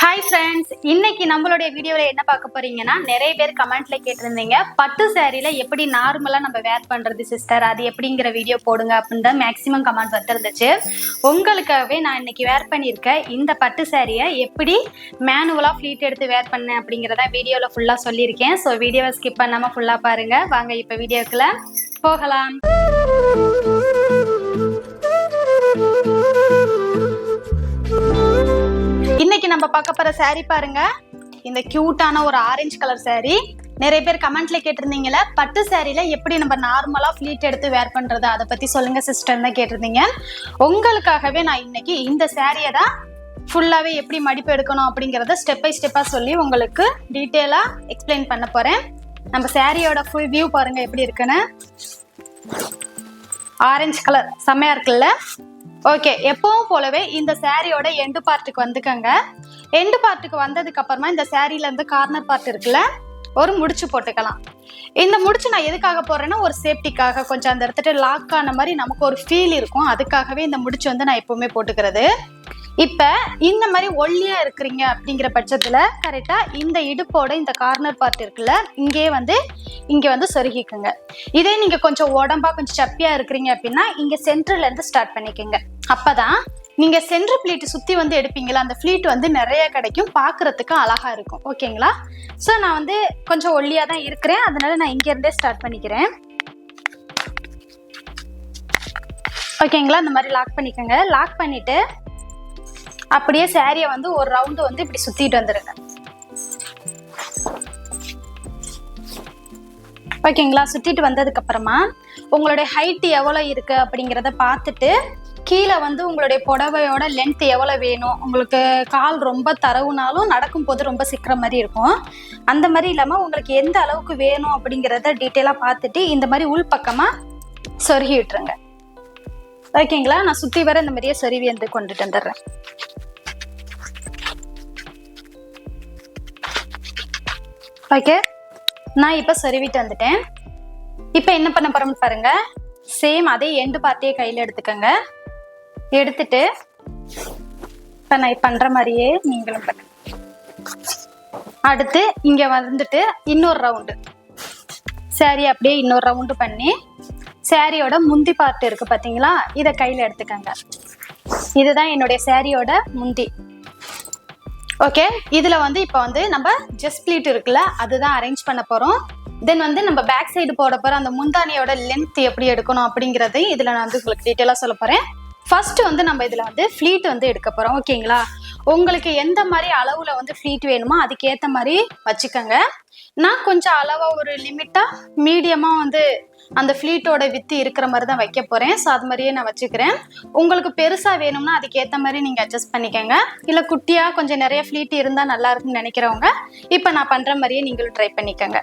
Hi friends, இன்னைக்கு நம்மளுடைய வீடியோவில் என்ன பார்க்க போறீங்கன்னா, நிறைய பேர் கமெண்ட்ல கேட்டிருந்தீங்க பட்டு சாரியில எப்படி நார்மலா நம்ம வேர் பண்றது சிஸ்டர், அது எப்படிங்கிற வீடியோ போடுங்க அப்படின்னு தான் மேக்ஸிமம் கமெண்ட் வந்துருந்துச்சு. உங்களுக்காகவே நான் இன்னைக்கு வேர் பண்ணியிருக்கேன் இந்த பட்டு சாரியை எப்படி மேனுவலா ஃப்ளீட் எடுத்து வேர் பண்ணேன் அப்படிங்கிறத வீடியோவில் ஃபுல்லாக சொல்லியிருக்கேன். ஸோ வீடியோவை ஸ்கிப் பண்ணாமல் ஃபுல்லாக பாருங்க. வாங்க இப்போ வீடியோக்குள்ள போகலாம். இன்னைக்கு நம்ம பார்க்க போற சாரி பாருங்க, இந்த கியூட்டான ஒரு ஆரஞ்சு கலர் சாரி. நிறைய பேர் கமெண்ட்ல கேட்டிருந்தீங்கல்ல பட்டு சாரியில எப்படி நம்ம நார்மலா ஃப்ளீட் எடுத்து வேர் பண்றது, அதை பத்தி சொல்லுங்க சிஸ்டர் தான் கேட்டிருந்தீங்க. உங்களுக்காகவே நான் இன்னைக்கு இந்த சாரியை தான் ஃபுல்லாவே எப்படி மடிப்பு எடுக்கணும் அப்படிங்கறத ஸ்டெப் பை ஸ்டெப்பா சொல்லி உங்களுக்கு டீட்டெயிலா எக்ஸ்பிளைன் பண்ண போறேன். நம்ம சாரியோட ஃபுல் வியூ பாருங்க எப்படி இருக்குன்னு. ஆரஞ்சு கலர் செம்மையா இருக்குல்ல? ஓகே, எப்பவும் போலவே இந்த சாரியோட எண்டு பார்ட்டுக்கு வந்துக்கங்க. எண்டு பார்ட்டுக்கு வந்ததுக்கு அப்புறமா இந்த சாரியில இருந்து கார்னர் பார்ட் இருக்குல்ல, ஒரு முடிச்சு போட்டுக்கலாம். இந்த முடிச்சு நான் எதுக்காக போடுறேன்னா, ஒரு சேஃப்டிக்காக, கொஞ்சம் அந்த இடத்துல லாக் ஆன மாதிரி நமக்கு ஒரு ஃபீல் இருக்கும். அதுக்காகவே இந்த முடிச்சு வந்து நான் எப்பவுமே போட்டுக்கிறது. இப்ப இந்த மாதிரி ஒல்லியா இருக்கிறீங்க அப்படிங்கிற பட்சத்துல கரெக்டா இந்த இடுப்போட இந்த கார்னர் பார்ட் இருக்குல்ல, இங்கே வந்து சொருகிக்குங்க. இதே நீங்க கொஞ்சம் உடம்பா கொஞ்சம் சப்பியா இருக்கிறீங்க அப்படின்னா இங்க சென்டர்ல இருந்து ஸ்டார்ட் பண்ணிக்கோங்க. அப்பதான் நீங்க சென்டர் பிளீட் சுத்தி வந்து எடுப்பீங்களா, அந்த பிளீட் வந்து நிறைய கிடைக்கும், பாக்குறதுக்கு அழகா இருக்கும். ஓகேங்களா? ஸோ நான் வந்து கொஞ்சம் ஒல்லியா தான் இருக்கிறேன், அதனால நான் இங்க இருந்தே ஸ்டார்ட் பண்ணிக்கிறேன். ஓகேங்களா? இந்த மாதிரி லாக் பண்ணிக்கோங்க. லாக் பண்ணிட்டு அப்படியே சாரியை வந்து ஒரு ரவுண்டு வந்து இப்படி சுத்திட்டு வந்துருங்க. ஓகேங்களா? சுத்திட்டு வந்ததுக்கு அப்புறமா உங்களுடைய ஹைட் எவ்வளவு இருக்கு அப்படிங்கிறத பார்த்துட்டு கீழே வந்து உங்களுடைய புடவையோட லென்த் எவ்வளவு வேணும், உங்களுக்கு கால் ரொம்ப தரவுனாலும் நடக்கும் போது ரொம்ப சிக்கிற மாதிரி இருக்கும், அந்த மாதிரி இல்லாம உங்களுக்கு எந்த அளவுக்கு வேணும் அப்படிங்கிறத டீட்டெயிலா பார்த்துட்டு இந்த மாதிரி உள் பக்கமா சொருகி விட்டுருங்க. ஓகேங்களா? நான் சுத்தி வர இந்த மாதிரியே சொருவி வந்து கொண்டுட்டு வந்துடுறேன். ஓகே, நான் இப்ப சொருவிட்டு வந்துட்டேன். இப்ப என்ன பண்ண போறோம்னு பாருங்க. சேம் அதே எண்டு பார்ட்டியே கையில எடுத்துக்கங்க. எடுத்துட்டு இப்ப நான் பண்ற மாதிரியே நீங்களும் பண்ணுங்க. அடுத்து இங்க வந்துட்டு இன்னொரு ரவுண்டு சாரி அப்படியே இன்னொரு ரவுண்டு பண்ணி சாரியோட முந்தி பார்ட் இருக்கு பாத்தீங்களா, இதை கையில எடுத்துக்கங்க. இதுதான் என்னுடைய சாரியோட முந்தி. ஓகே, இதுல வந்து இப்ப வந்து நம்ம ஜஸ்ட் பிளீட் இருக்குல்ல, அதுதான் அரேஞ்ச் பண்ண போறோம். தென் வந்து நம்ம பேக் சைடு போட போற அந்த முந்தானியோட லென்த் எப்படி எடுக்கணும் அப்படிங்கறதையும் இதுல நான் வந்து உங்களுக்கு டீட்டெயிலா சொல்ல போறேன். ஃபர்ஸ்ட் வந்து நம்ம இதுல வந்து ஃப்ளீட் வந்து எடுக்க போறோம். ஓகேங்களா? உங்களுக்கு எந்த மாதிரி அளவுல வந்து ஃப்ளீட் வேணுமோ அதுக்கேற்ற மாதிரி வச்சுக்கோங்க. நான் கொஞ்சம் அளவா ஒரு லிமிட்டா மீடியமா வந்து அந்த ஃப்ளீட்டோட வித்து இருக்கிற மாதிரி தான் வைக்க போறேன். ஸோ அது மாதிரியே நான் வச்சுக்கிறேன். உங்களுக்கு பெருசா வேணும்னா அதுக்கேற்ற மாதிரி நீங்க அட்ஜஸ்ட் பண்ணிக்கோங்க. இல்ல குட்டியா கொஞ்சம் நிறைய ஃப்ளீட் இருந்தா நல்லா இருக்குன்னு நினைக்கிறவங்க இப்ப நான் பண்ற மாதிரியே நீங்களும் ட்ரை பண்ணிக்கோங்க.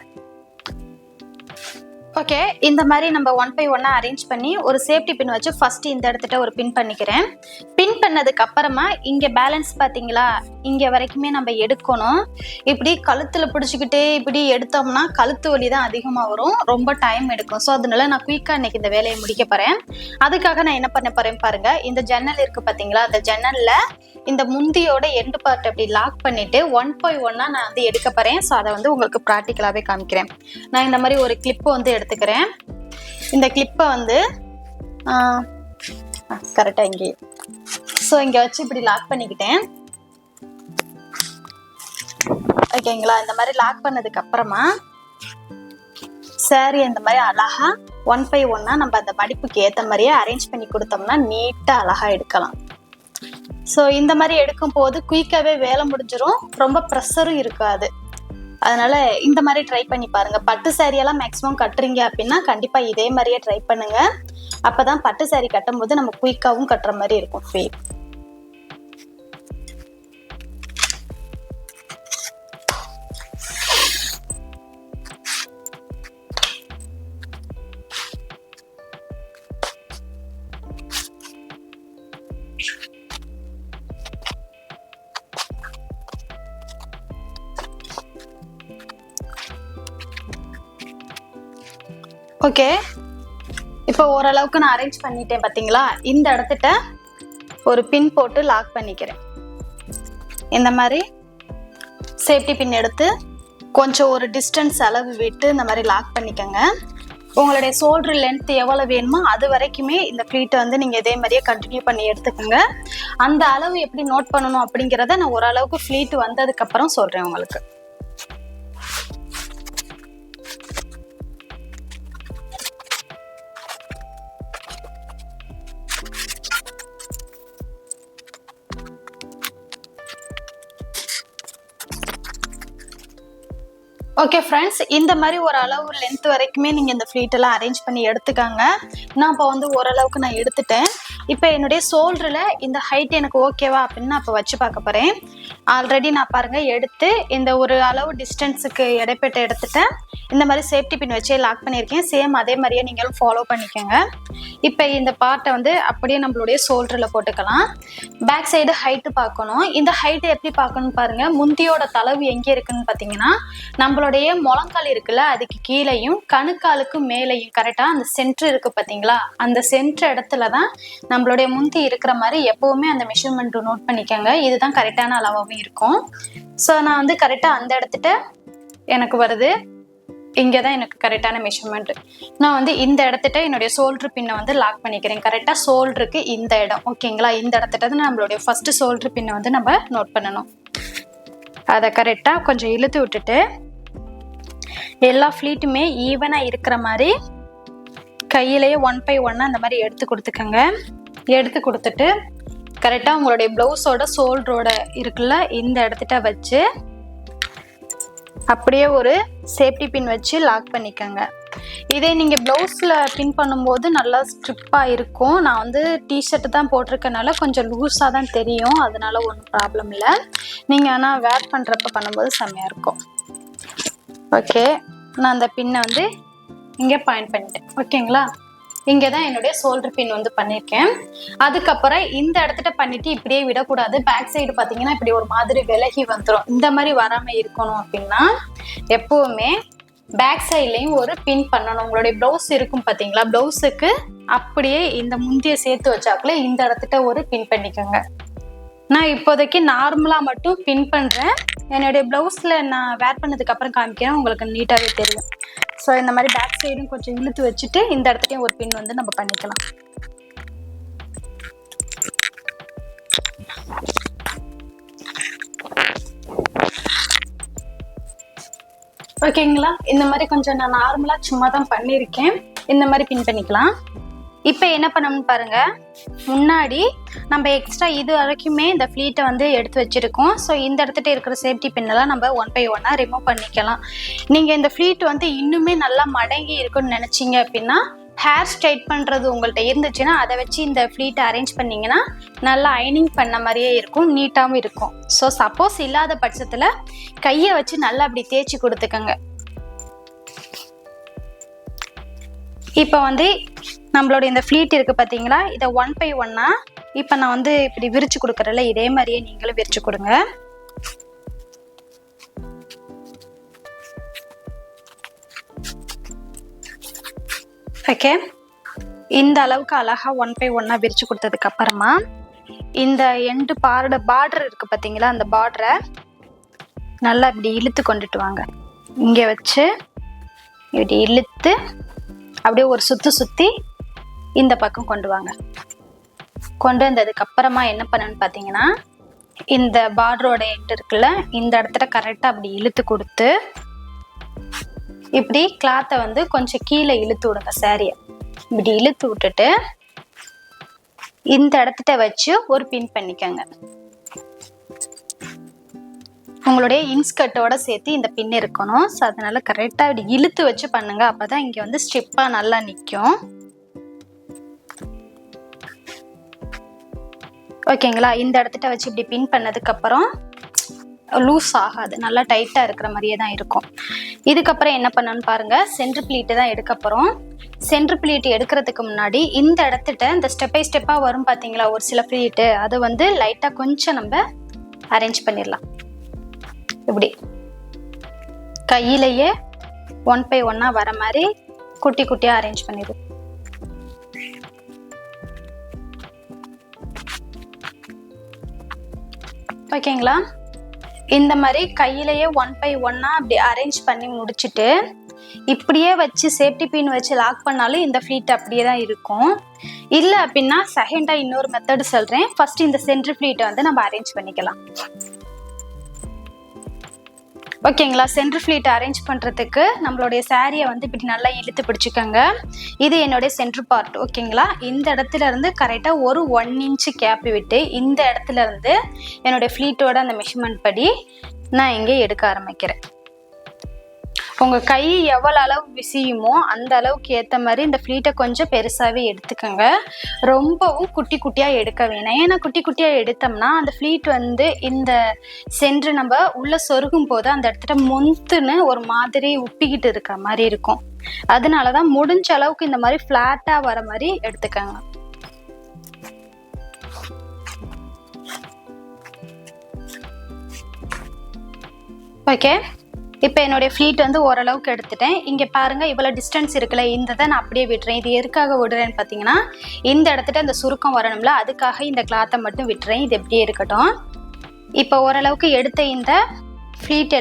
ஓகே, இந்த மாதிரி நம்ம 1 by 1 அரேஞ்ச் பண்ணி ஒரு சேஃப்டி பின் வச்சு ஃபர்ஸ்ட் இந்த இடத்துல ஒரு பின் பண்ணிக்கிறேன். பின் பண்ணதுக்கு அப்புறமா இங்க பேலன்ஸ் பாத்தீங்களா, இங்க வரைக்குமே நம்ம எடுக்கணும். இப்படி கழுத்துல பிடிச்சிக்கிட்டே இப்படி எடுத்தோம்னா கழுத்து வலி தான் அதிகமா வரும், ரொம்ப டைம் எடுக்கும். ஸோ அதனால நான் குயிக்கா இன்னைக்கு இந்த வேலையை முடிக்க போறேன். அதுக்காக நான் என்ன பண்ண போறேன் பாருங்க. இந்த ஜன்னல் இருக்கு பாத்தீங்களா, அந்த ஜன்னல்ல இந்த முந்தியோட எண்டு பார்ட் அப்படி லாக் பண்ணிட்டு 1 by 1 நான் வந்து எடுக்க போறேன். ஸோ அதை வந்து உங்களுக்கு ப்ராக்டிக்கலாவே காமிக்கிறேன். நான் இந்த மாதிரி ஒரு கிளிப் வந்து எடுத்துக்கிறேன். இந்த கிளிப்பை வந்து கரெக்டா இங்கே இங்க வச்சு இப்படி லாக் பண்ணிக்கிட்டேன். ஓகேங்களா? இந்த மாதிரி லாக் பண்ணதுக்கு அப்புறமா சாரி இந்த மாதிரி அழகா 1 by 1 நம்ம அந்த மடிப்புக்கு ஏத்த மாதிரியே அரேஞ்ச் பண்ணி கொடுத்தோம்னா நீட்டா அழகா எடுக்கலாம். ஸோ இந்த மாதிரி எடுக்கும் போது குயிக்காவே வேலை முடிஞ்சிடும், ரொம்ப ப்ரெஷரும் இருக்காது. அதனால இந்த மாதிரி ட்ரை பண்ணி பாருங்க. பட்டு சாரியெல்லாம் மேக்ஸிமம் கட்டுறீங்க அப்படின்னா கண்டிப்பா இதே மாதிரியே ட்ரை பண்ணுங்க. அப்பதான் பட்டு சாரி கட்டும் போது நம்ம குயிக்காவும் கட்டுற மாதிரி இருக்கும் ஃபீல். ஓகே, இப்போ ஓரளவுக்கு நான் அரேஞ்ச் பண்ணிட்டேன் பாத்தீங்களா. இந்த இடத்துல ஒரு பின் போட்டு லாக் பண்ணிக்கிறேன். இந்த மாதிரி சேஃப்டி பின் எடுத்து கொஞ்சம் ஒரு டிஸ்டன்ஸ் அளவு விட்டு இந்த மாதிரி லாக் பண்ணிக்கோங்க. உங்களுடைய ஷோல்டர் லென்த் எவ்வளோ வேணுமோ அது வரைக்குமே இந்த ஃப்ளீட்டை வந்து நீங்கள் இதே மாதிரியே கண்டினியூ பண்ணி எடுத்துக்கோங்க. அந்த அளவு எப்படி நோட் பண்ணணும் அப்படிங்கிறத நான் ஓரளவுக்கு ஃப்ளீட் வந்ததுக்கப்புறம் சொல்கிறேன் உங்களுக்கு. ஓகே ஃப்ரெண்ட்ஸ், இந்த மாதிரி ஒரு அளவு லென்த் வரைக்குமே நீங்கள் இந்த ஃப்ளீட்டெல்லாம் அரேஞ்ச் பண்ணி எடுத்துக்காங்க. நான் இப்போ வந்து ஓரளவுக்கு நான் எடுத்துட்டேன். இப்போ என்னுடைய ஷோல்டரில் இந்த ஹைட் எனக்கு ஓகேவா அப்படின்னு நான் இப்போ வச்சு பார்க்க போகிறேன். ஆல்ரெடி நான் பாருங்கள் எடுத்து இந்த ஒரு அளவு டிஸ்டன்ஸுக்கு இடைப்பட்ட எடுத்துட்டேன். இந்த மாதிரி சேஃப்டி பின் வச்சே லாக் பண்ணியிருக்கேன். சேம் அதே மாதிரியே நீங்களும் ஃபாலோ பண்ணிக்கோங்க. இப்போ இந்த பார்ட்டை வந்து அப்படியே நம்மளுடைய ஷோல்டரில் போட்டுக்கலாம். பேக் சைடு ஹைட்டு பார்க்கணும். இந்த ஹைட்டு எப்படி பார்க்கணும்னு பாருங்கள். முந்தியோட தளவு எங்கே இருக்குன்னு பார்த்தீங்கன்னா நம்மளுடைய முழங்கால் இருக்குல்ல அதுக்கு கீழேயும் கணுக்காலுக்கு மேலேயும் கரெக்டாக அந்த சென்டர் இருக்குது பார்த்தீங்களா, அந்த சென்டர் இடத்துல தான் நம்மளுடைய முந்தி இருக்கிற மாதிரி எப்போவுமே அந்த மெஷர்மெண்ட் நோட் பண்ணிக்கோங்க. இதுதான் கரெக்டான அளவாகவும் இருக்கும். ஸோ நான் வந்து கரெக்டாக அந்த இடத்துட்ட எனக்கு வருது. இங்கே தான் எனக்கு கரெக்டான மெஷர்மெண்ட். நான் வந்து இந்த இடத்துட்ட என்னுடைய ஷோல்டர் பின்னை வந்து லாக் பண்ணிக்கிறேன். கரெக்டாக ஷோல்டருக்கு இந்த இடம் ஓகேங்களா, இந்த இடத்துட்ட தான் நம்மளுடைய ஃபஸ்ட்டு ஷோல்டர் பின்னை வந்து நம்ம நோட் பண்ணணும். அதை கரெக்டாக கொஞ்சம் இழுத்து விட்டுட்டு எல்லா ஃப்ளீட்டுமே ஈவனாக இருக்கிற மாதிரி கையிலேயே 1 by 1 அந்த மாதிரி எடுத்து கொடுத்துக்கோங்க. எடுத்து கொடுத்துட்டு கரெக்டாக உங்களுடைய ப்ளவுஸோட ஷோல்டரோட இருக்குல்ல இந்த இடத்துட்ட வச்சு அப்படியே ஒரு சேஃப்டி பின் வச்சு லாக் பண்ணிக்கோங்க. இதே நீங்கள் ப்ளவுஸில் பின் பண்ணும்போது நல்லா ஸ்ட்ரிப்பாக இருக்கும். நான் வந்து டிஷர்ட்டு தான் போட்டிருக்கனால கொஞ்சம் லூஸாக தான் தெரியும், அதனால ஒன்றும் ப்ராப்ளம் இல்லை. நீங்கள் ஆனால் வேர் பண்ணுறப்ப பண்ணும்போது செம்மையாக இருக்கும். ஓகே, நான் அந்த பின்னை வந்து இங்கே பாயிண்ட் பண்ணிட்டேன் ஓகேங்களா. இங்கே தான் என்னுடைய ஷோல்டர் பின் வந்து பண்ணியிருக்கேன். அதுக்கப்புறம் இந்த இடத்துட்ட பண்ணிட்டு இப்படியே விடக்கூடாது. பேக் சைடு பார்த்தீங்கன்னா இப்படி ஒரு மாதிரி விலகி வந்துடும். இந்த மாதிரி வராமல் இருக்கணும் அப்படின்னா எப்போவுமே பேக் சைட்லேயும் ஒரு பின் பண்ணணும். உங்களுடைய ப்ளவுஸ் இருக்கும் பார்த்தீங்களா, ப்ளவுஸுக்கு அப்படியே இந்த முந்தியை சேர்த்து வச்சாக்குள்ள இந்த இடத்துட்ட ஒரு பின் பண்ணிக்கோங்க. நான் இப்போதைக்கு நார்மலாக மட்டும் பின் பண்ணுறேன். என்னுடைய ப்ளவுஸில் நான் வேர் பண்ணதுக்கு அப்புறம் காமிக்கிறேன், உங்களுக்கு நீட்டாகவே தெரியும். ஸோ இந்த மாதிரி பேக் சைடும் கொஞ்சம் இழுத்து வச்சுட்டு இந்த இடத்துலையும் ஒரு பின் வந்து நம்ம பண்ணிக்கலாம். ஓகேங்களா, இந்த மாதிரி கொஞ்சம் நான் நார்மலாக சும்மா தான் பண்ணியிருக்கேன். இந்த மாதிரி பின் பண்ணிக்கலாம். இப்போ என்ன பண்ணணும்னு பாருங்க, முன்னாடி நம்ம எக்ஸ்ட்ரா இது வரைக்குமே இந்த ஃப்ளீட்டை வந்து எடுத்து வச்சிருக்கோம். ஸோ இந்த இடத்துட்ட இருக்கிற சேஃப்டி பின்னெல்லாம் நம்ம 1 by 1 ரிமூவ் பண்ணிக்கலாம். நீங்கள் இந்த ஃப்ளீட் வந்து இன்னுமே நல்லா மடங்கி இருக்குன்னு நினச்சிங்க அப்படின்னா ஹேர் ஸ்ட்ரைட் பண்ணுறது உங்கள்கிட்ட இருந்துச்சுன்னா அதை வச்சு இந்த ஃப்ளீட்டை அரேஞ்ச் பண்ணிங்கன்னா நல்லா அயனிங் பண்ண மாதிரியே இருக்கும், நீட்டாகவும் இருக்கும். ஸோ சப்போஸ் இல்லாத பட்சத்தில் கையை வச்சு நல்லா அப்படி தேய்ச்சி கொடுத்துக்கோங்க. இப்போ வந்து நம்மளோட இந்த ஃப்ளீட் இருக்குது பார்த்தீங்களா, இதை 1 by 1 இப்போ நான் வந்து இப்படி விரிச்சு கொடுக்குறேன்ல, இதே மாதிரியே நீங்களும் விரிச்சு கொடுங்க. ஓகே, இந்த அளவுக்கு அழகாக 1 by 1 விரிச்சு கொடுத்ததுக்கு அப்புறமா இந்த எண்டு பார்டர் இருக்குது பார்த்தீங்களா, அந்த பார்டரை நல்லா இப்படி இழுத்து கொண்டுட்டு வாங்க. இங்கே வச்சு இப்படி இழுத்து அப்படியே ஒரு சுற்றி இந்த பக்கம் கொண்டு வாங்க. கொண்டு வந்ததுக்கு அப்புறமா என்ன பண்ணணும்னு பார்த்தீங்கன்னா இந்த பார்டரோட எண்ட் இருக்குல்ல, இந்த இடத்துல கரெக்டாக அப்படி இழுத்து கொடுத்து இப்படி கிளாத்தை வந்து கொஞ்சம் கீழே இழுத்து விடுங்க. சாரியை இப்படி இழுத்து விட்டுட்டு இந்த இடத்துல வச்சு ஒரு பின் பண்ணிக்கோங்க. உங்களுடைய இன்ஸ்கர்ட்டோட சேர்த்து இந்த பின் இருக்கணும். ஸோ அதனால கரெக்டாக இப்படி இழுத்து வச்சு பண்ணுங்க. அப்போதான் இங்கே வந்து ஸ்ட்ரிப்பாக நல்லா நிற்கும். ஓகேங்களா, இந்த இடத்துல வச்சு இப்படி பின் பண்ணதுக்கப்புறம் லூஸ் ஆகாது, நல்லா டைட்டாக இருக்கிற மாதிரியே தான் இருக்கும். இதுக்கப்புறம் என்ன பண்ணணும்னு பாருங்கள், சென்டர் ப்ளீட்டு தான் எடுக்க போகிறோம். சென்டர் ப்ளீட் எடுக்கிறதுக்கு முன்னாடி இந்த இடத்துட்ட இந்த ஸ்டெப் பை ஸ்டெப்பாக வரும் பார்த்தீங்களா ஒரு சில ப்ளீட்டு, அதை வந்து லைட்டாக கொஞ்சம் நம்ம அரேஞ்ச் பண்ணிடலாம். இப்படி கையிலேயே 1 by 1 வர மாதிரி குட்டி குட்டியாக அரேஞ்ச் பண்ணிடு. ஓகேங்களா, இந்த மாதிரி கையிலேயே 1 by 1 அப்படி அரேஞ்ச் பண்ணி முடிச்சுட்டு இப்படியே வச்சு சேஃப்டி பின் வச்சு லாக் பண்ணாலும் இந்த ஃப்ளீட் அப்படியே தான் இருக்கும். இல்லை அப்படின்னா செகண்டா இன்னொரு மெத்தட் சொல்றேன். ஃபர்ஸ்ட் இந்த சென்டர் ஃப்ளீட்டை வந்து நம்ம அரேஞ்ச் பண்ணிக்கலாம். ஓகேங்களா, சென்டர் ஃப்ளீட் அரேஞ்ச் பண்ணுறதுக்கு நம்மளுடைய சாரியை வந்து இப்படி நல்லா இழுத்து பிடிச்சிக்கோங்க. இது என்னுடைய சென்டர் பார்ட். ஓகேங்களா, இந்த இடத்துல இருந்து கரெக்டாக ஒரு 1 inch கேப் விட்டு இந்த இடத்துல இருந்து என்னுடைய ஃப்ளீட்டோட அந்த மெஷர்மெண்ட் படி நான் இங்கே எடுக்க ஆரம்பிக்கிறேன். உங்கள் கை எவ்வளோ அளவு விசியுமோ அந்த அளவுக்கு ஏற்ற மாதிரி இந்த ஃப்ளீட்டை கொஞ்சம் பெருசாகவே எடுத்துக்கோங்க. ரொம்பவும் குட்டி குட்டியாக எடுக்க வேணாம். ஏன்னா குட்டி குட்டியாக எடுத்தோம்னா அந்த ஃப்ளீட் வந்து இந்த சென்று நம்ம உள்ளே சொருகும் போது அந்த இடத்துல மொந்துன்னு ஒரு மாதிரி உப்பிக்கிட்டு இருக்க மாதிரி இருக்கும். அதனால தான் முடிஞ்ச அளவுக்கு இந்த மாதிரி ஃப்ளாட்டாக வர மாதிரி எடுத்துக்கோங்க. ஓகே, இப்போ என்னுடைய ஃப்ளீட் வந்து ஓரளவுக்கு எடுத்துட்டேன். இங்கே பாருங்கள், இவ்வளோ டிஸ்டன்ஸ் இருக்குல்ல, இந்த தான் நான் அப்படியே விட்டுறேன். இது எதுக்காக விடுறேன்னு பார்த்தீங்கன்னா இந்த இடத்துல அந்த சுருக்கம் வரணும்ல, அதுக்காக இந்த கிளாத்தை மட்டும் விட்டுறேன். இது எப்படியே இருக்கட்டும். இப்போ ஓரளவுக்கு எடுத்த இந்த ஃப்ளீட்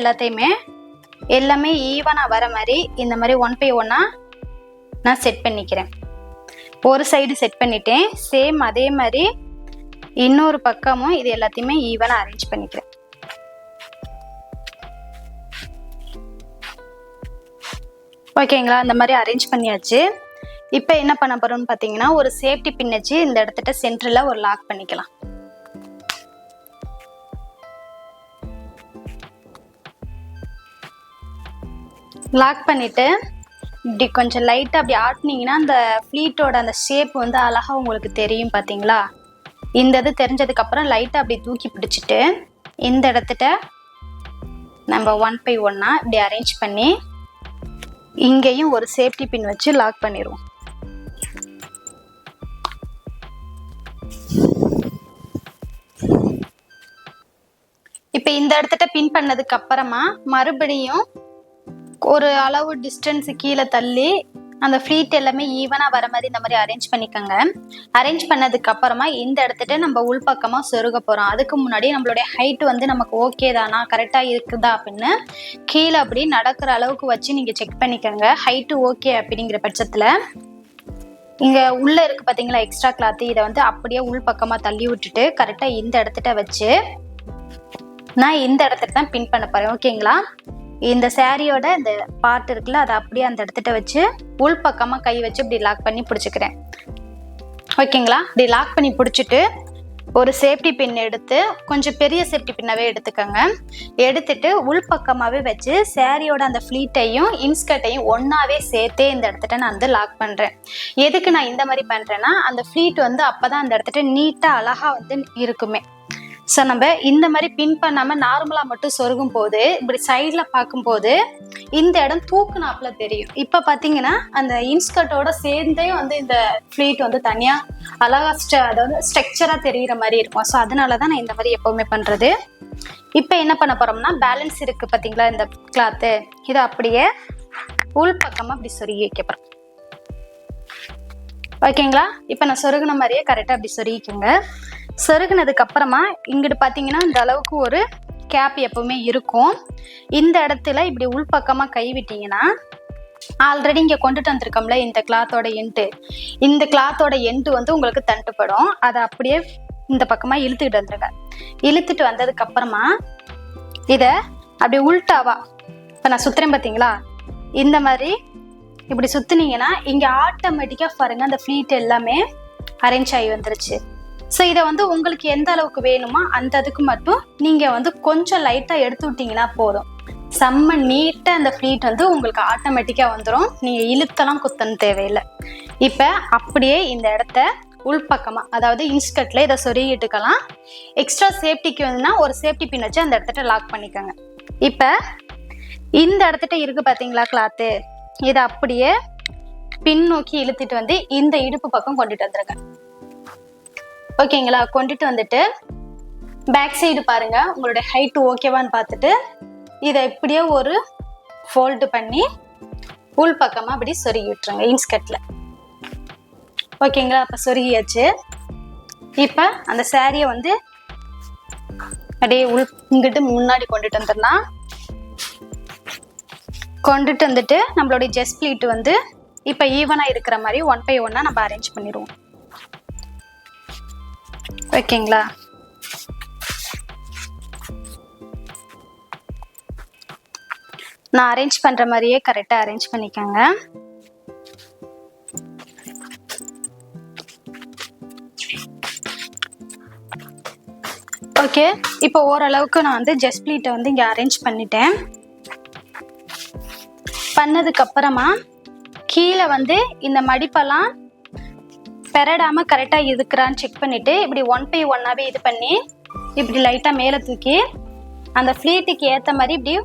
எல்லாமே ஈவனாக வர மாதிரி இந்த மாதிரி 1 by 1 நான் செட் பண்ணிக்கிறேன். ஒரு சைடு செட் பண்ணிட்டேன். சேம் அதே மாதிரி இன்னொரு பக்கமும் இது எல்லாத்தையுமே ஈவனாக அரேஞ்ச் பண்ணிக்கிறேன். ஓகேங்களா, அந்த மாதிரி அரேஞ்ச் பண்ணியாச்சு. இப்போ என்ன பண்ண போறோம்னு பார்த்தீங்கன்னா ஒரு சேஃப்டி பின் வச்சு இந்த இடத்துல சென்டரில் ஒரு லாக் பண்ணிக்கலாம். லாக் பண்ணிட்டு இப்படி கொஞ்சம் லைட்டாக அப்படி ஆட்டினீங்கன்னா அந்த ஃப்ளீட்டோட அந்த ஷேப் வந்து அழகாக உங்களுக்கு தெரியும். பார்த்தீங்களா, இந்த இது தெரிஞ்சதுக்கப்புறம் லைட்டாக அப்படி தூக்கி பிடிச்சிட்டு இந்த இடத்துல நம்ம 1 by 1 இப்படி அரேஞ்ச் பண்ணி இங்கேயும் ஒரு சேஃப்டி பின் வச்சு லாக் பண்ணிடுவோம். இப்போ இந்த இடத்துல பின் பண்ணதுக்கு அப்புறமா மறுபடியும் ஒரு அளவு டிஸ்டன்ஸ் கீழே தள்ளி அந்த ஃப்ளீட் எல்லாமே ஈவனாக வர மாதிரி இந்த மாதிரி அரேஞ்ச் பண்ணிக்கோங்க. அரேஞ்ச் பண்ணதுக்கு அப்புறமா இந்த இடத்துல நம்ம உள்பக்கமாக சொருக போகிறோம். அதுக்கு முன்னாடி நம்மளுடைய ஹைட் வந்து நமக்கு ஓகே தானா, கரெக்டாக இருக்குதா அப்படின்னு கீழே அப்படி நடக்கிற அளவுக்கு வச்சு நீங்கள் செக் பண்ணிக்கோங்க. ஹைட்டு ஓகே அப்படிங்கிற பட்சத்தில் இங்கே உள்ளே இருக்குது பார்த்தீங்களா எக்ஸ்ட்ரா கிளாத்து, இதை வந்து அப்படியே உள்பக்கமாக தள்ளி விட்டுட்டு கரெக்டாக இந்த இடத்துல வச்சு நான் இந்த இடத்துல தான் பின் பண்ண போகிறேன். ஓகேங்களா, இந்த சாரியோட இந்த பார்ட் இருக்குல்ல அதை அப்படியே அந்த இடத்துல வச்சு உள்பக்கமாக கை வச்சு இப்படி லாக் பண்ணி பிடிச்சிக்கிறேன். ஓகேங்களா, இப்படி லாக் பண்ணி பிடிச்சிட்டு ஒரு சேஃப்டி பின் எடுத்து கொஞ்சம் பெரிய சேஃப்டி பின்னாவே எடுத்துக்கோங்க. எடுத்துட்டு உள்பக்கமாகவே வச்சு சாரியோட அந்த ஃப்ளீட்டையும் இன்ஸ்கர்ட்டையும் ஒன்றாவே சேர்த்தே இந்த இடத்துல நான் வந்து லாக் பண்ணுறேன். எதுக்கு நான் இந்த மாதிரி பண்ணுறேன்னா அந்த ஃப்ளீட் வந்து அப்போ தான் அந்த இடத்துல நீட்டாக அழகாக வந்து இருக்குமே. ஸோ நம்ம இந்த மாதிரி பின் பண்ணாமல் நார்மலாக மட்டும் சொருகும் போது இப்படி சைடில் பார்க்கும்போது இந்த இடம் தூக்குனாப்புல தெரியும். இப்போ பார்த்தீங்கன்னா அந்த இன்ஸ்கர்ட்டோட சேர்ந்தே வந்து இந்த ஃப்ளீட் வந்து தனியாக அழகாக அதாவது ஸ்ட்ரக்சராக தெரிகிற மாதிரி இருக்கும். ஸோ அதனால தான் நான் இந்த மாதிரி எப்போவுமே பண்ணுறது. இப்போ என்ன பண்ண போகிறோம்னா பேலன்ஸ் இருக்குது பார்த்தீங்களா இந்த கிளாத்து, இதை அப்படியே உள்பக்கமாக அப்படி சொருகி வைக்க போகிறோம். ஓகேங்களா, இப்போ நான் சொருகின மாதிரியே கரெக்டாக அப்படி சொருகிக்கோங்க. சொருகினதுக்கு அப்புறமா இங்கிட்டு பார்த்தீங்கன்னா இந்த அளவுக்கு ஒரு கேப் எப்பவுமே இருக்கும். இந்த இடத்துல இப்படி உள்பக்கமாக கை விட்டீங்கன்னா ஆல்ரெடி இங்கே கொண்டுட்டு வந்திருக்கோம்ல இந்த கிளாத்தோட எண்டு, இந்த கிளாத்தோட எண்டு வந்து உங்களுக்கு தண்டுப்படும். அதை அப்படியே இந்த பக்கமாக இழுத்துக்கிட்டு வந்துருங்க. இழுத்துட்டு வந்ததுக்கு அப்புறமா இதை அப்படி உள்டாவா இப்போ நான் சுத்துறேன் பார்த்தீங்களா, இந்த மாதிரி இப்படி சுத்துனீங்கன்னா இங்கே ஆட்டோமேட்டிக்காக பாருங்க அந்த ஃப்ளீட் எல்லாமே அரேஞ்ச் ஆகி வந்துருச்சு. ஸோ இதை வந்து உங்களுக்கு எந்த அளவுக்கு வேணுமோ அந்த அதுக்கு மட்டும் நீங்கள் வந்து கொஞ்சம் லைட்டாக எடுத்து விட்டிங்கன்னா போதும். செம்ம நீட்டாக அந்த ஃப்ளீட் வந்து உங்களுக்கு ஆட்டோமேட்டிக்காக வந்துடும். நீங்கள் இழுத்தெல்லாம் குத்தணும் தேவையில்லை. இப்போ அப்படியே இந்த இடத்த உள்பக்கமாக அதாவது இன்ஸ்கர்ட்டில் இதை சொருகிட்டுக்கலாம். எக்ஸ்ட்ரா சேஃப்டிக்கு வந்துன்னா ஒரு சேஃப்டி பின் வச்சு அந்த இடத்துல லாக் பண்ணிக்கோங்க. இப்போ இந்த இடத்துல இருக்குது பார்த்தீங்களா கிளாத்து, இதை அப்படியே பின் நோக்கி இழுத்துட்டு வந்து இந்த இடுப்பு பக்கம் கொண்டுட்டு வந்துருங்க. ஓகேங்களா, கொண்டுட்டு வந்துட்டு பேக் சைடு பாருங்க உங்களுடைய ஹைட் ஓகேவான்னு பார்த்துட்டு இதை இப்படியே ஒரு ஃபோல்டு பண்ணி உள் பக்கமாக அப்படி சொருகி விட்டுருங்க இன்ஸ்கர்ட்ல. ஓகேங்களா, அப்போ சொருகியாச்சு. இப்போ அந்த சாரியை வந்து அப்படியே இங்கிட்டு முன்னாடி கொண்டுட்டு வந்துடலாம். கொண்டுட்டு வந்துட்டு நம்மளுடைய ஜெஸ்ட் ப்ளீட் வந்து இப்போ ஈவனாக இருக்கிற மாதிரி 1 by 1 நம்ம அரேஞ்ச் பண்ணிடுவோம். ஓகேங்களா? நான் அரேஞ்ச் பண்ணுற மாதிரியே கரெக்டாக அரேஞ்ச் பண்ணிக்கோங்க. ஓகே, இப்போ ஓரளவுக்கு நான் வந்து ஜெஸ்ட் ப்ளீட்டை வந்து இங்கே அரேஞ்ச் பண்ணிட்டேன். பண்ணதுக்கு அப்புறமா கீழே வந்து இந்த மடிப்பெல்லாம் பெரடாம கரெக்டாக இருக்குறான்னு செக் பண்ணிட்டு இப்படி 1 by 1 இது பண்ணி இப்படி லைட்டாக மேலே தூக்கி அந்த ஃப்ளீட்டுக்கு ஏற்ற மாதிரி இப்படி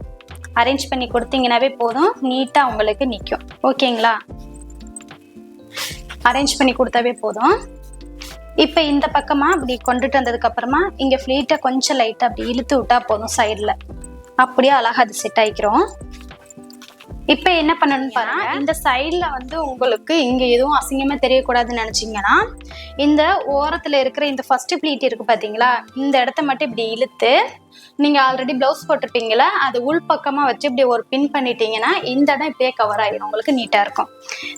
அரேஞ்ச் பண்ணி கொடுத்தீங்கன்னாவே போதும், நீட்டாக உங்களுக்கு நிற்கும். ஓகேங்களா? அரேஞ்ச் பண்ணி கொடுத்தாவே போதும். இப்போ இந்த பக்கமாக இப்படி கொண்டுட்டு வந்ததுக்கு அப்புறமா இங்கே ஃப்ளீட்டை கொஞ்சம் லைட்டாக அப்படி இழுத்து விட்டா போதும் சைடில், அப்படியே அழகாக அது செட் ஆகிக்கிறோம். இப்போ என்ன பண்ணணும்னு பாருங்க, இந்த சைடில் வந்து உங்களுக்கு இங்கே எதுவும் அசிங்கமாக தெரியக்கூடாதுன்னு நினச்சிங்கன்னா இந்த ஓரத்தில் இருக்கிற இந்த ஃபர்ஸ்ட் ப்ளீட் இருக்குது பார்த்தீங்களா, இந்த இடத்த மட்டும் இப்படி இழுத்து நீங்கள் ஆல்ரெடி ப்ளவுஸ் போட்டிருப்பீங்களா அது உள் பக்கமாக வச்சு இப்படி ஒரு பின் பண்ணிட்டீங்கன்னா இந்த இடம் இப்படியே கவர் ஆகிடும், உங்களுக்கு நீட்டாக இருக்கும்.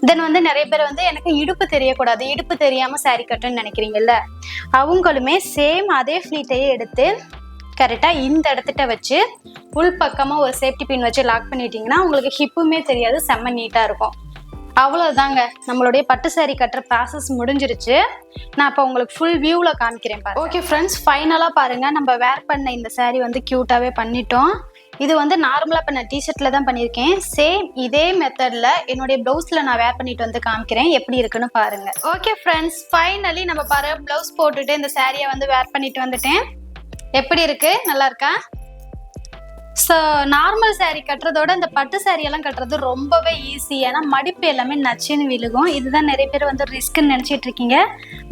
தென் வந்து நிறைய பேர் வந்து எனக்கு இடுப்பு தெரியக்கூடாது, இடுப்பு தெரியாமல் சாரீ கட்டுன்னு நினைக்கிறீங்கல்ல, அவங்களுமே சேம் அதே ஃப்ளீட்டையே எடுத்து கரெக்டாக இந்த இடத்துட்ட வச்சு உள் பக்கமாக ஒரு சேஃப்டி பின் வச்சு லாக் பண்ணிட்டீங்கன்னா உங்களுக்கு ஹிப்புமே தெரியாது, செம்ம நீட்டாக இருக்கும். அவ்வளோதாங்க, நம்மளுடைய பட்டு சாரீ கட்டுற ப்ராசஸ் முடிஞ்சிருச்சு. நான் இப்போ உங்களுக்கு ஃபுல் வியூவில் காமிக்கிறேன் பாருங்க. ஓகே ஃப்ரெண்ட்ஸ், ஃபைனலாக பாருங்கள், நம்ம வேர் பண்ண இந்த சாரீ வந்து க்யூட்டாகவே பண்ணிட்டோம். இது வந்து நார்மலாக இப்போ நான் டிஷர்ட்டில் தான் பண்ணியிருக்கேன். சேம் இதே மெத்தடில் என்னுடைய ப்ளவுஸில் நான் வேர் பண்ணிட்டு வந்து காமிக்கிறேன், எப்படி இருக்குன்னு பாருங்கள். ஓகே ஃப்ரெண்ட்ஸ், ஃபைனலி நம்ம பாருங்கள் ப்ளவுஸ் போட்டுட்டு இந்த சாரியை வந்து வேர் பண்ணிட்டு வந்துட்டேன். எப்படி இருக்கு? நல்லா இருக்கா? ஸோ நார்மல் சாரீ கட்டுறதோட இந்த பட்டு சாரியெல்லாம் கட்டுறது ரொம்பவே ஈஸி. ஏன்னா மடிப்பு எல்லாமே நச்சுன்னு விழுகும். இதுதான் நிறைய பேர் வந்து ரிஸ்க்குன்னு நினச்சிட்டு இருக்கீங்க.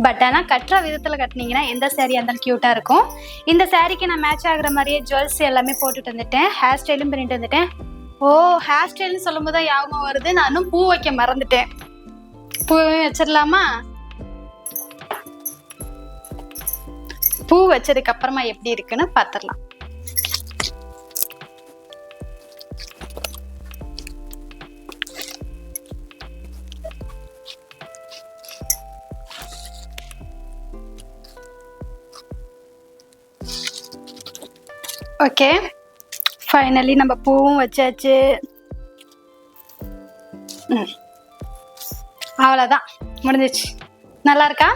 பட் ஆனால் கட்டுற விதத்தில் கட்டினீங்கன்னா எந்த சாரியாக இருந்தாலும் க்யூட்டாக இருக்கும். இந்த சாரீக்கு நான் மேட்ச் ஆகுற மாதிரியே ஜுவல்ஸ் எல்லாமே போட்டுட்டு வந்துட்டேன், ஹேர் ஸ்டைலும் பண்ணிட்டு வந்துட்டேன். ஓ, ஹேர் ஸ்டைல்னு சொல்லும் போது தான் ஞாபகம் வருது, நானும் பூ வைக்க மறந்துட்டேன். பூவே வச்சிடலாமா? பூ வச்சதுக்கு அப்புறமா எப்படி இருக்குன்னு பார்த்துடலாம். ஓகே, ஃபைனலி நம்ம பூவும் வச்சாச்சு. அவ்வளோதான், முடிஞ்சிச்சு. நல்லா இருக்கா?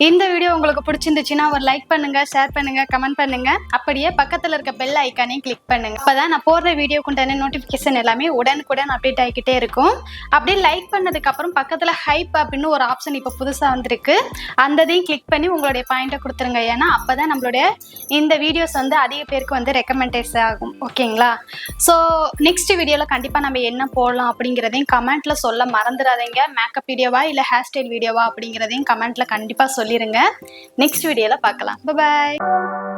இந்த வீடியோ உங்களுக்கு பிடிச்சிருந்துச்சுன்னா ஒரு லைக் பண்ணுங்க, ஷேர் பண்ணுங்க, கமெண்ட் பண்ணுங்க. அப்படியே பக்கத்தில் இருக்க பெல் ஐக்கானையும் கிளிக் பண்ணுங்க. அப்பதான் நான் போடுற வீடியோக்குண்டான நோட்டிஃபிகேஷன் எல்லாமே உடனுக்குடன் அப்டேட் ஆகிக்கிட்டே இருக்கும். அப்படியே லைக் பண்ணதுக்கு அப்புறம் பக்கத்தில் ஹைப் அப்படின்னு ஒரு ஆப்ஷன் இப்போ புதுசாக வந்திருக்கு, அந்ததையும் கிளிக் பண்ணி உங்களுடைய பாயிண்ட்டை கொடுத்துருங்க. ஏன்னா அப்பதான் நம்மளுடைய இந்த வீடியோஸ் வந்து அதிக பேருக்கு வந்து ரெக்கமெண்டேஷன் ஆகும். ஓகேங்களா? ஸோ நெக்ஸ்ட் வீடியோவில் கண்டிப்பாக நம்ம என்ன போடலாம் அப்படிங்கிறதையும் கமெண்ட்ல சொல்ல மறந்துடாதீங்க. மேக்கப் வீடியோவா இல்லை ஹேர் ஸ்டைல் வீடியோவா அப்படிங்கிறதையும் கமெண்ட்ல கண்டிப்பாக சொல்லிடுங்க. நெக்ஸ்ட் வீடியோவில் பார்க்கலாம். பாய்.